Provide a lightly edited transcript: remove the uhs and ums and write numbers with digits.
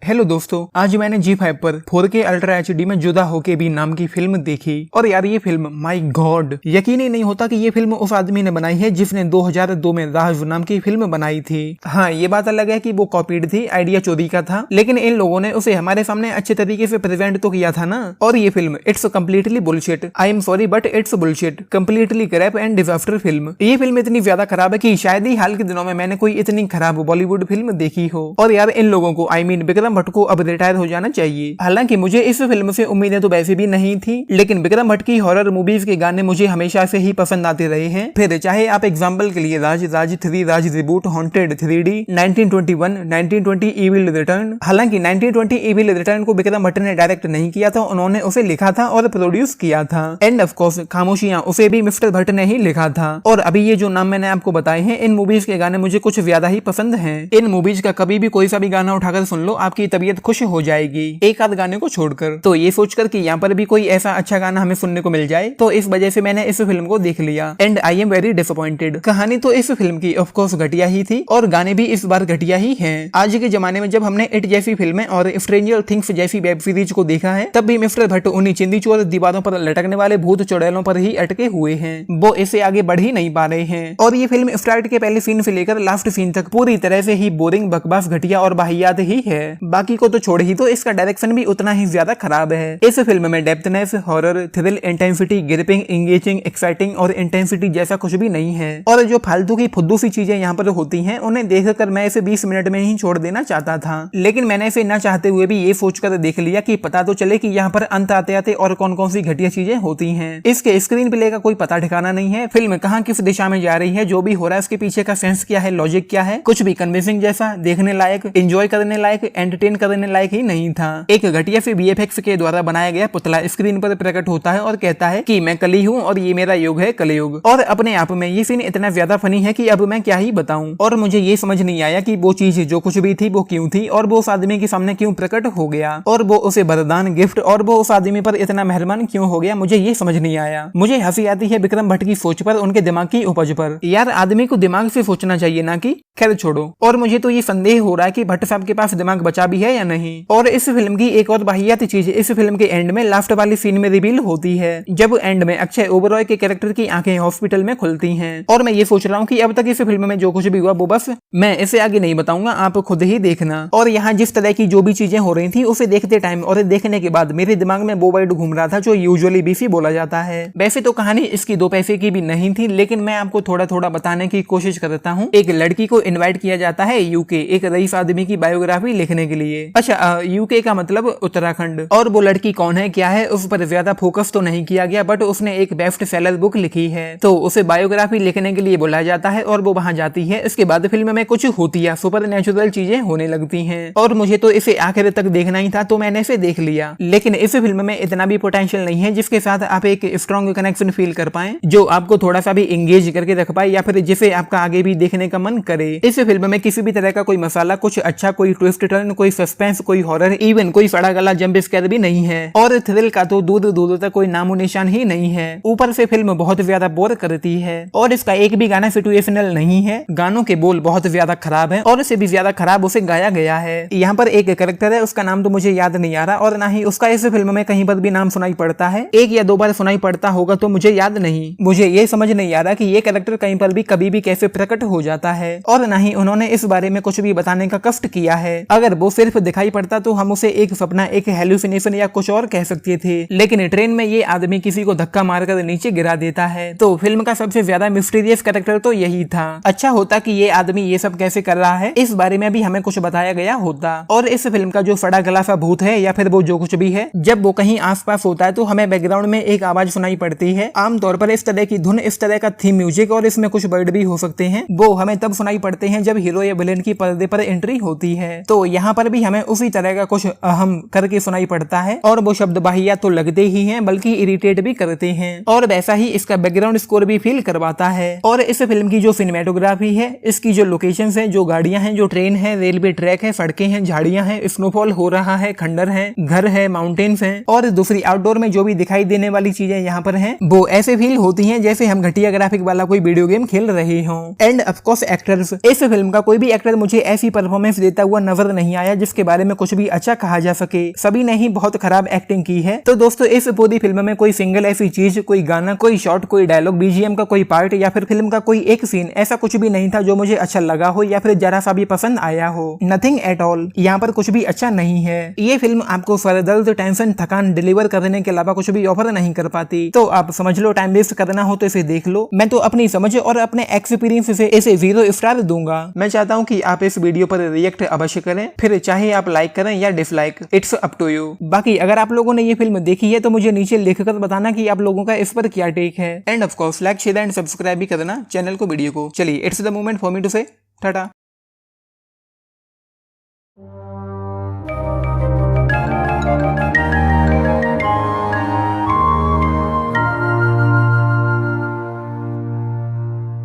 Hello दोस्तों, आज मैंने G5 पर 4K अल्ट्रा HD में जुदा होके भी नाम की फिल्म देखी और यार ये फिल्म माय गॉड, यकीन ही नहीं होता कि ये फिल्म उस आदमी ने बनाई है जिसने 2002 में राज नाम की फिल्म बनाई थी। हाँ, ये बात अलग है कि वो कॉपीड थी, आइडिया चोरी का था, लेकिन इन लोगों ने उसे हमारे सामने अच्छे तरीके से प्रेजेंट तो किया था ना। और ये film it's completely bullshit, I am sorry but it's bullshit, completely crap and disaster film. ये फिल्म इतनी ज्यादा खराब है कि शायद ही हाल के दिनों में मैंने कोई इतनी खराब बॉलीवुड फिल्म देखी हो। और यार इन लोगों को आई मीन विक्रम भट्ट को अब रिटायर हो जाना चाहिए। हालांकि मुझे इस फिल्म से उम्मीदें तो वैसे भी नहीं थी, लेकिन विक्रम भट्ट की हॉरर मूवीज के गाने मुझे हमेशा से ही पसंद आते रहे हैं। फिर चाहे आप एग्जांपल के लिए Raaz 3, Raaz reboot, haunted 3D, 1921, 1920 evil return. हालांकि 1920 इविल रिटर्न को विक्रम भट्ट ने डायरेक्ट नहीं किया था, उन्होंने उसे लिखा था और प्रोड्यूस किया था। एंड ऑफ कोर्स खामोशियां, उसे भी मिस्टर भट्ट ने ही लिखा था। और अभी ये जो नाम मैंने आपको बताए हैं, इन मूवीज के गाने मुझे कुछ ज्यादा ही पसंद हैं। इन मूवीज का कभी भी कोई सा भी गाना उठाकर सुन लो, आपकी तबीयत खुश हो जाएगी, एक आध गाने को छोड़कर। तो ये सोचकर कि यहाँ पर भी कोई ऐसा अच्छा गाना हमें सुनने को मिल जाए, तो इस वजह से मैंने इस फिल्म को देख लिया and I am very disappointed. कहानी तो इस फिल्म की ऑफ कोर्स घटिया ही थी और गाने भी इस बार घटिया ही हैं। आज के जमाने में जब हमने इट जैसी फिल्में और स्ट्रेंजर थिंग्स जैसी वेब सीरीज को देखा है, तब भी मिस्टर भट्ट उन्हीं चिंदी चोर दीवारों पर लटकने वाले भूत चुड़ैलों पर ही अटके हुए हैं, वो इससे आगे बढ़ ही नहीं पा रहे हैं। और ये फिल्म स्टार्ट के पहले सीन से लेकर लास्ट सीन तक पूरी तरह से ही बोरिंग, बकवास, घटिया और वाहियात ही है। बाकी को तो छोड़ ही, तो इसका डायरेक्शन भी उतना ही ज्यादा खराब है। इस फिल्म में depthness, horror, thrill, intensity, gripping, engaging, exciting और इंटेंसिटी जैसा कुछ भी नहीं है। और जो फालतू की फुद्दू सी चीजें यहाँ पर होती हैं, उन्हें देखकर मैं इसे 20 मिनट में ही छोड़ देना चाहता था, लेकिन मैंने इसे न चाहते हुए भी ये सोचकर देख लिया कि पता तो चले कि यहाँ पर अंत आते आते और कौन कौन सी घटिया चीजें होती हैं। इसके स्क्रीन प्ले का कोई पता ठिकाना नहीं है, फिल्म कहाँ किस दिशा में जा रही है, जो भी हो रहा है उसके पीछे का सेंस क्या है, लॉजिक क्या है, कुछ भी कन्विंसिंग जैसा, देखने लायक, एंजॉय करने लायक, एंटरटेन करने लायक ही नहीं था। एक घटिया से VFX के द्वारा बनाया गया पुतला स्क्रीन पर प्रकट होता है और कहता है कि मैं कली हूँ और ये मेरा युग है, कलयुग। और अपने आप में ये सीन इतना ज्यादा फनी है कि अब मैं क्या ही बताऊं। और मुझे ये समझ नहीं आया कि वो चीज जो कुछ भी थी वो क्यों थी और वो उस आदमी के सामने क्यों प्रकट हो गया और वो उसे वरदान, गिफ्ट और वो उस आदमी पर इतना मेहरबान क्यों हो गया, मुझे ये समझ नहीं आया। मुझे हंसी आती है विक्रम भट्ट की सोच पर, उनके दिमाग की उपज पर। यार आदमी को दिमाग से सोचना चाहिए ना कि, खैर छोड़ो। और मुझे तो ये संदेह हो रहा है कि भट्ट साहब के पास दिमाग बचा भी है या नहीं। और इस फिल्म की एक और वाहियात चीज इस फिल्म के एंड में लास्ट वाली सीन में रिवील होती है, जब एंड में अक्षय ओबरॉय के कैरेक्टर की आंखें हॉस्पिटल में खुलती हैं। और मैं ये सोच रहा हूँ कि अब तक इस फिल्म में जो कुछ भी हुआ वो बस, मैं इसे आगे नहीं बताऊंगा, आप खुद ही देखना। और यहाँ जिस तरह की जो भी चीजें हो रही थी, उसे देखते टाइम और देखने के बाद मेरे दिमाग में वो वर्ड घूम रहा था जो यूजुअली बीसी बोला जाता है। वैसे तो कहानी इसकी 2 पैसे की भी नहीं थी, लेकिन मैं आपको थोड़ा थोड़ा बताने की कोशिश करता हूँ। एक लड़की को इन्वाइट किया जाता है यूके एक रईस आदमी की बायोग्राफी लिखने के लिए। अच्छा, यूके का मतलब उत्तराखंड। और वो लड़की कौन है, क्या है, उस पर ज्यादा फोकस तो नहीं किया गया, बट उसने एक बेस्ट सेलर बुक लिखी है, तो उसे बायोग्राफी लिखने के लिए बुलाया जाता है और वो वहां जाती है। इसके बाद फिल्म में कुछ होती है, सुपर नेचुरल चीजें होने लगती हैं और मुझे तो इसे आखिर तक देखना ही था, तो मैंने इसे देख लिया। लेकिन इस फिल्म में इतना भी पोटेंशियल नहीं है जिसके साथ आप एक स्ट्रॉन्ग कनेक्शन फील कर पाए, जो आपको थोड़ा सा भी एंगेज करके रख पाए या फिर जिसे आपका आगे भी देखने का मन करे। इस फिल्म में किसी भी तरह का कोई मसाला, कुछ अच्छा, कोई ट्विस्ट टर्न, कोई सस्पेंस, कोई हॉरर, इवन कोई सड़ा गला जंप स्केयर भी नहीं है। और थ्रिल का तो दूर दूर तक कोई नामो निशान ही नहीं है। ऊपर से फिल्म बहुत ज्यादा बोर करती है और इसका एक भी गाना सिचुएशनल नहीं है। गानों के बोल बहुत ज्यादा खराब है और इससे भी ज्यादा खराब उसे गाया गया है। यहाँ पर एक कैरेक्टर है, उसका नाम तो मुझे याद नहीं आ रहा और ना ही उसका इस फिल्म में कहीं पर भी नाम सुनाई पड़ता है। 1 या 2 बार सुनाई पड़ता होगा तो मुझे याद नहीं। मुझे ये समझ नहीं आ रहा कि ये कैरेक्टर कहीं पर भी कभी भी कैसे प्रकट हो जाता है और ना ही उन्होंने इस बारे में कुछ भी बताने का कष्ट किया है। अगर वो सिर्फ दिखाई पड़ता तो हम उसे एक सपना, एक हेलुसिनेशन या कुछ और कह सकते थे, लेकिन ट्रेन में ये आदमी किसी को धक्का मारकर नीचे गिरा देता है। तो फिल्म का सबसे ज्यादा मिस्टीरियस कैरेक्टर तो यही था। अच्छा होता कि ये आदमी ये सब कैसे कर रहा है, इस बारे में भी हमें कुछ बताया गया होता। और इस फिल्म का जो सड़ा गला सा भूत है या फिर वो जो कुछ भी है, जब वो कहीं आसपास होता है तो हमें बैकग्राउंड में एक आवाज सुनाई पड़ती है। आमतौर पर इस तरह की धुन, इस तरह का थीम म्यूजिक और इसमें कुछ वर्ड भी हो सकते हैं, वो हमें तब सुनाई पड़ते हैं जब हीरो या विलेन की पर्दे पर एंट्री होती है। तो यहाँ पर भी हमें उसी तरह का कुछ अहम करके सुनाई पड़ता है और वो शब्द बाहिया तो लगते ही हैं बल्कि इरिटेट भी करते हैं। और वैसा ही इसका बैकग्राउंड स्कोर भी फील करवाता है। और इस फिल्म की जो सिनेमेटोग्राफी है, इसकी जो लोकेशंस हैं, जो गाड़ियां हैं, जो ट्रेन है, रेलवे ट्रैक है, सड़कें हैं, झाड़ियां हैं, स्नोफॉल हो रहा है, खंडर है, घर है, माउंटेन्स हैं और दूसरी आउटडोर में जो भी दिखाई देने वाली चीजें यहाँ पर हैं, वो ऐसे फील होती हैं जैसे हम घटिया ग्राफिक वाला कोई वीडियो गेम खेल रहे हों। एंड ऑफ कोर्स एक्टर्स, इस फिल्म का कोई भी एक्टर मुझे ऐसी परफॉर्मेंस देता हुआ नजर नहीं आया जिसके बारे में कुछ भी अच्छा कहा जा सके। सभी ने ही बहुत खराब एक्टिंग की है। तो दोस्तों इस पूरी फिल्म में कोई सिंगल ऐसी चीज, कोई गाना, कोई शॉट, कोई डायलॉग, बीजीएम का कोई पार्ट या फिर फिल्म का कोई एक सीन ऐसा कुछ भी नहीं था जो मुझे अच्छा लगा हो या फिर जरा सा भी पसंद आया हो। Nothing at all. यहाँ पर कुछ भी अच्छा नहीं है। ये फिल्म आपको सर दर्द, टेंशन, थकान डिलीवर करने के अलावा कुछ भी ऑफर नहीं कर पाती। तो आप समझ लो, टाइम वेस्ट करना हो तो इसे देख लो। मैं तो अपनी समझ और अपने एक्सपीरियंस से इसे 0 स्टार दूंगा। मैं चाहता हूँ कि आप इस वीडियो पर रिएक्ट अवश्य करें, फिर चाहे आप लाइक करें या dislike, it's up to you. बाकी अगर आप लोगों ने ये फिल्म देखी है तो मुझे नीचे लिखकर बताना कि आप लोगों का इस पर क्या टेक है। And of course like, share and subscribe भी करना चैनल को, वीडियो को। चलिए, it's the moment for me to say Tata.